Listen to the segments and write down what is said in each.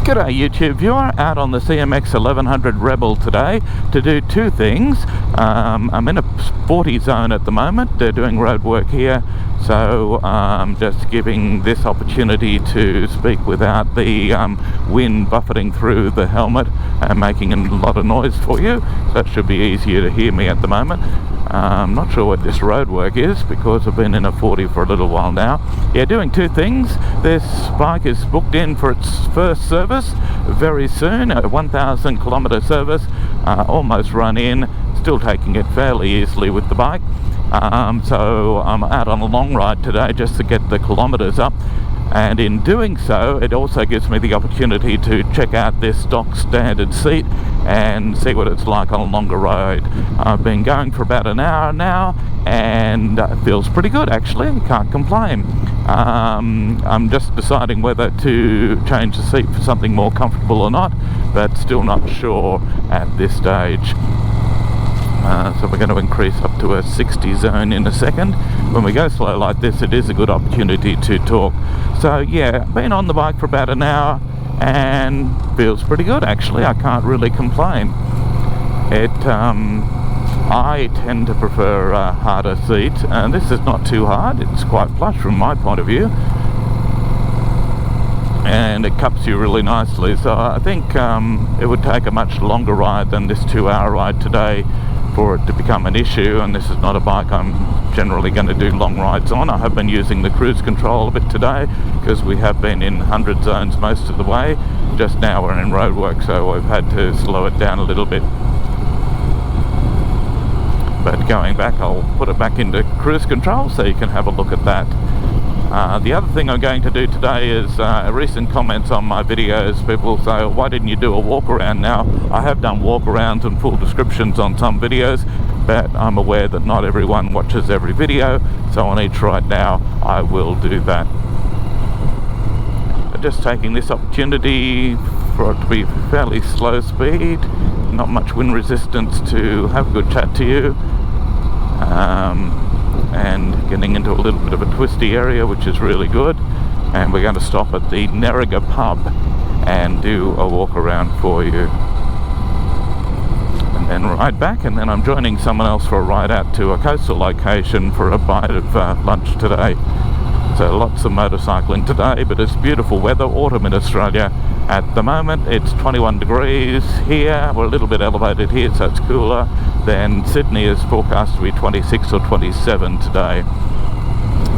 G'day YouTube viewer, out on the CMX 1100 Rebel today to do two things. I'm in a 40 zone at the moment. They're doing road work here, so I'm just giving this opportunity to speak without the wind buffeting through the helmet and making a lot of noise for you, so it should be easier to hear me at the moment. I'm not sure what this road work is because I've been in a 40 for a little while now. Yeah, doing two things. This bike is booked in for its first service very soon, a 1,000 kilometre service, almost run in, still taking it fairly easily with the bike. So I'm out on a long ride today just to get the kilometres up, and in doing so it also gives me the opportunity to check out this stock standard seat and see what it's like on a longer road. I've been going for about an hour now and it feels pretty good actually, can't complain. I'm just deciding whether to change the seat for something more comfortable or not, but still not sure at this stage. So we're going to increase up to a 60 zone in a second. When we go slow like this, it is a good opportunity to talk. So yeah, been on the bike for about an hour and feels pretty good actually. I can't really complain. I tend to prefer a harder seat, and this is not too hard. It's quite plush from my point of view, and it cups you really nicely. So I think it would take a much longer ride than this 2-hour ride today for it to become an issue, and this is not a bike I'm generally going to do long rides on. I have been using the cruise control a bit today because we have been in 100 zones most of the way. Just now we're in road work, so we've had to slow it down a little bit. But going back, I'll put it back into cruise control so you can have a look at that. The other thing I'm going to do today is recent comments on my videos. People say, why didn't you do a walk around? Now, I have done walk arounds and full descriptions on some videos, but I'm aware that not everyone watches every video, so on each ride now I will do that. Just taking this opportunity for it to be fairly slow speed, not much wind resistance, to have a good chat to you. And getting into a little bit of a twisty area, which is really good. And we're going to stop at the Nerriga pub and do a walk around for you, and then ride back, and then I'm joining someone else for a ride out to a coastal location for a bite of lunch today. So lots of motorcycling today, but it's beautiful weather, autumn in Australia. At the moment it's 21 degrees here. We're a little bit elevated here, so it's cooler. Then Sydney is forecast to be 26 or 27 today.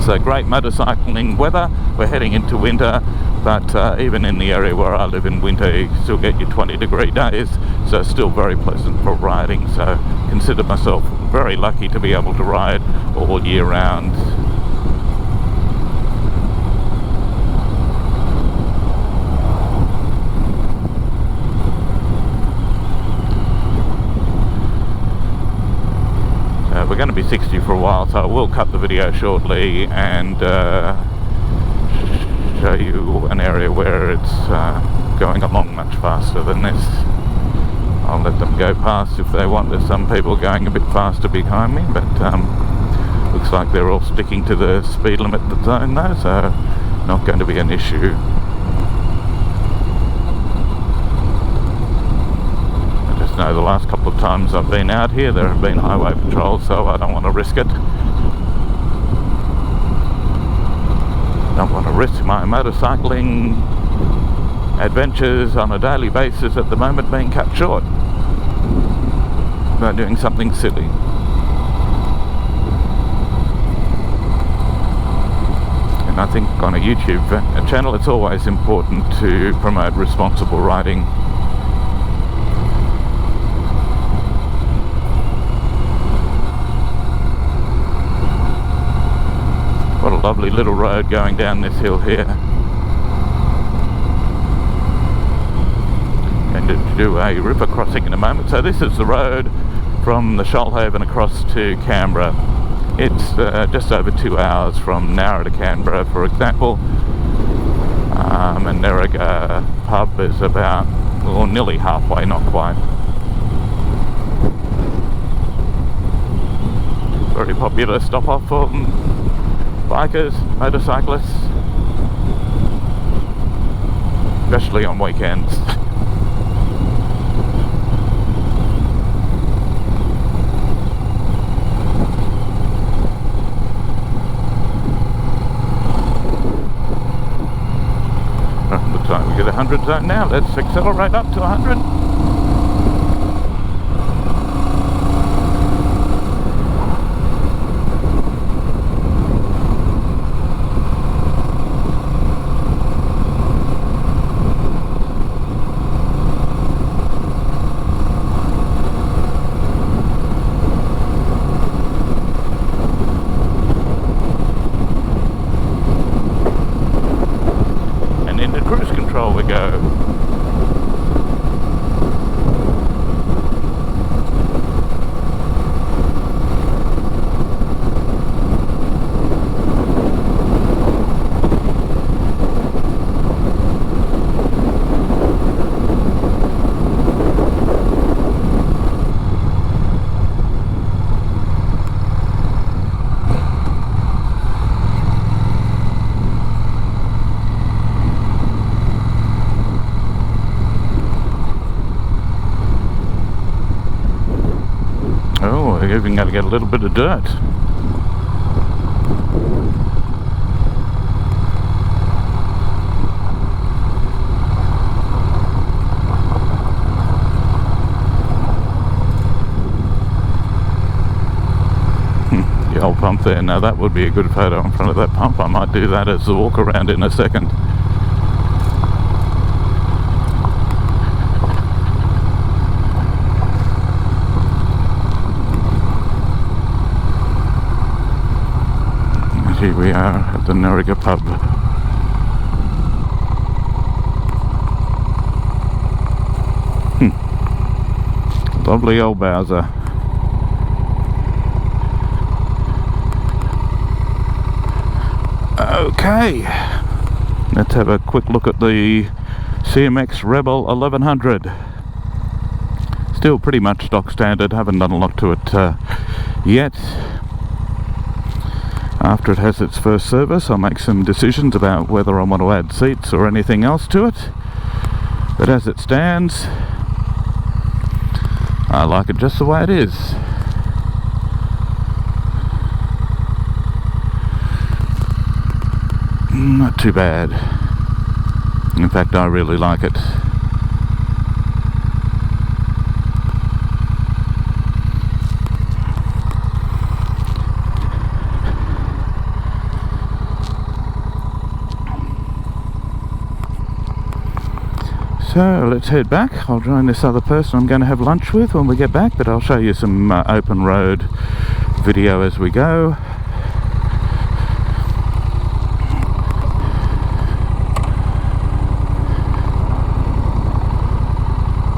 So great motorcycling weather. We're heading into winter, but even in the area where I live in winter, you still get your 20-degree days, so still very pleasant for riding. So consider myself very lucky to be able to ride all year round. We're going to be 60 for a while, so I will cut the video shortly and show you an area where it's going along much faster than this. I'll let them go past if they want. There's some people going a bit faster behind me, but looks like they're all sticking to the speed limit of the zone though, so not going to be an issue. No, the last couple of times I've been out here there have been highway patrols, so I don't want to risk it. Don't want to risk my motorcycling adventures on a daily basis at the moment being cut short by doing something silly. And I think on a YouTube channel it's always important to promote responsible riding. What a lovely little road going down this hill here. Going to do a river crossing in a moment. So this is the road from the Shoalhaven across to Canberra. It's just over 2 hours from Nowra to Canberra, for example. And Nerriga pub is about, well, nearly halfway, not quite. Very popular stop off for bikers, motorcyclists. especially on weekends. Looks like we get a 100 zone now. Let's accelerate up to 100. Cruise control we go. Oh, we're even going to get a little bit of dirt. The old pump there. Now that would be a good photo in front of that pump. I might do that as a walk around in a second. Here we are at the Nuriga pub. Lovely old Bowser. Okay, let's have a quick look at the CMX Rebel 1100. Still pretty much stock standard, haven't done a lot to it yet. After it has its first service, I'll make some decisions about whether I want to add seats or anything else to it. But as it stands, I like it just the way it is. Not too bad. In fact, I really like it. So let's head back. I'll join this other person I'm going to have lunch with when we get back, but I'll show you some open road video as we go.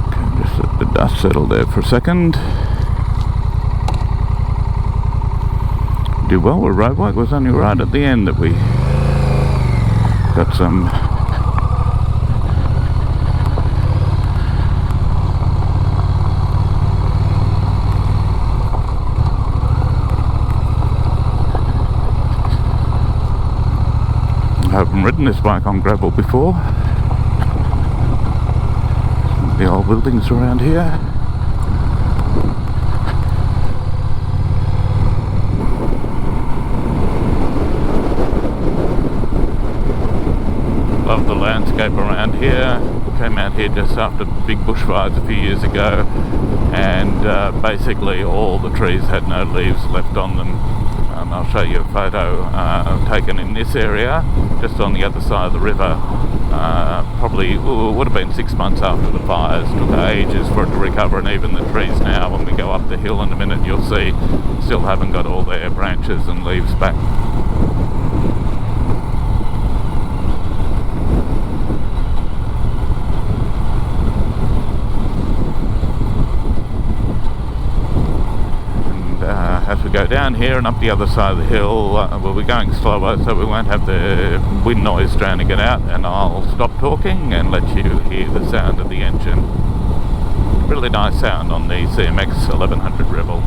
Okay, just let the dust settle there for a second. Did well with roadwork. It was only right at the end that we got some I haven't ridden this bike on gravel before. The old buildings around here. Love the landscape around here. Came out here just after big bushfires a few years ago, and basically all the trees had no leaves left on them. And I'll show you a photo taken in this area, just on the other side of the river. Probably would have been 6 months after the fires. Took ages for it to recover, and even the trees now, when we go up the hill in a minute, you'll see still haven't got all their branches and leaves back. As we go down here and up the other side of the hill, we'll be going slower so we won't have the wind noise drowning it out, and I'll stop talking and let you hear the sound of the engine. Really nice sound on the CMX 1100 Rebel.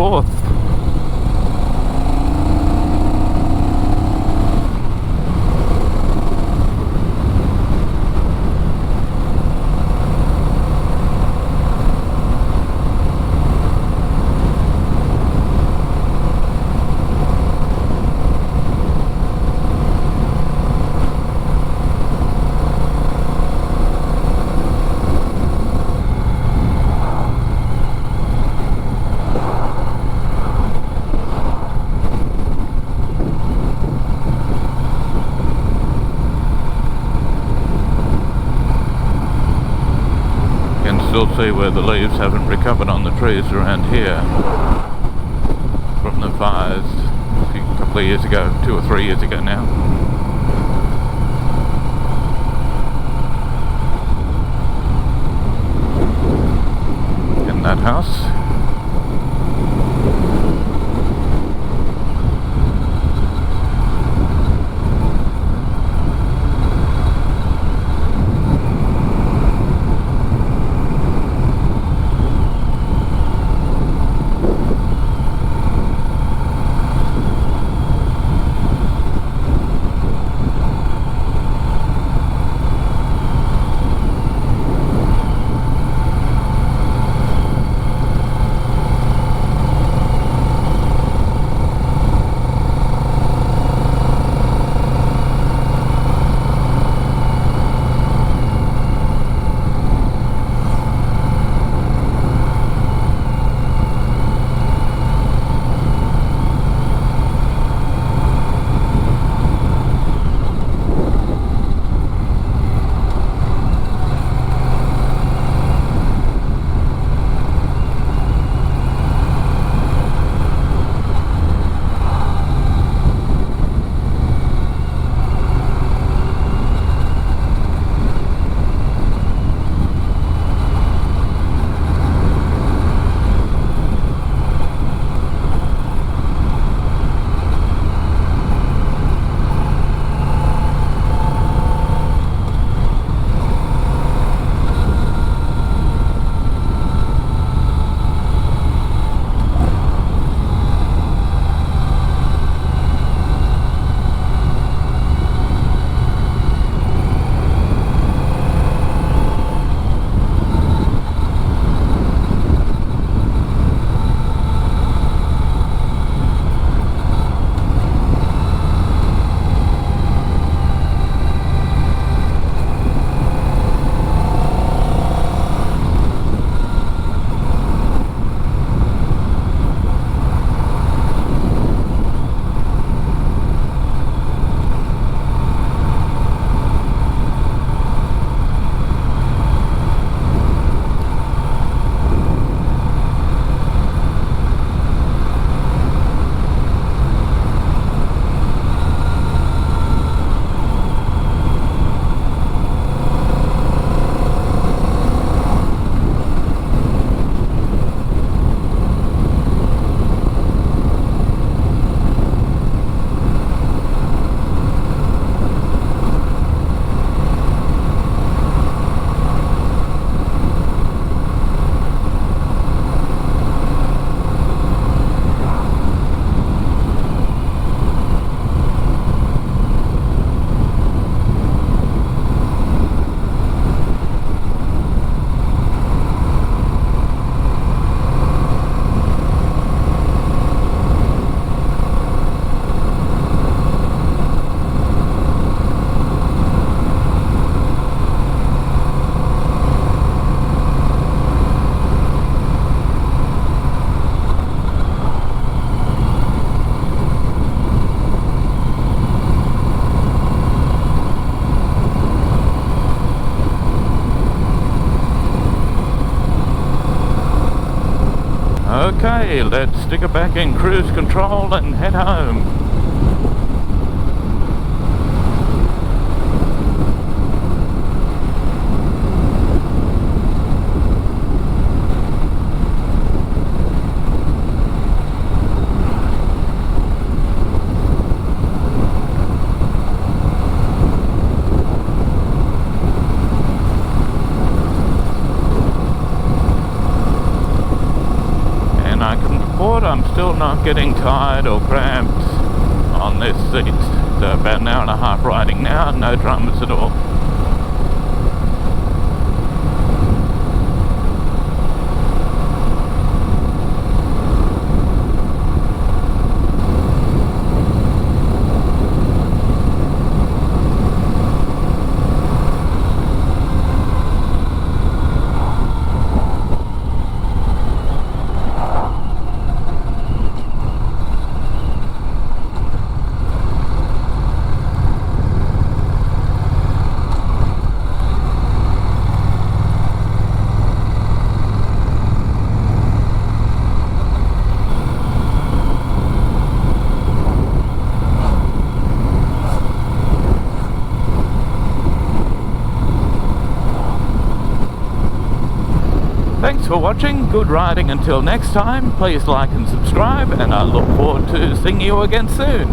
forth. Still see where the leaves haven't recovered on the trees around here from the fires a couple of years ago, 2 or 3 years ago now. In that house. Okay, let's stick it back in cruise control and head home. I'm still not getting tired or cramped on this seat. So about an hour and a half riding now, no dramas at all. Thanks for watching, good riding until next time. Please like and subscribe, and I look forward to seeing you again soon.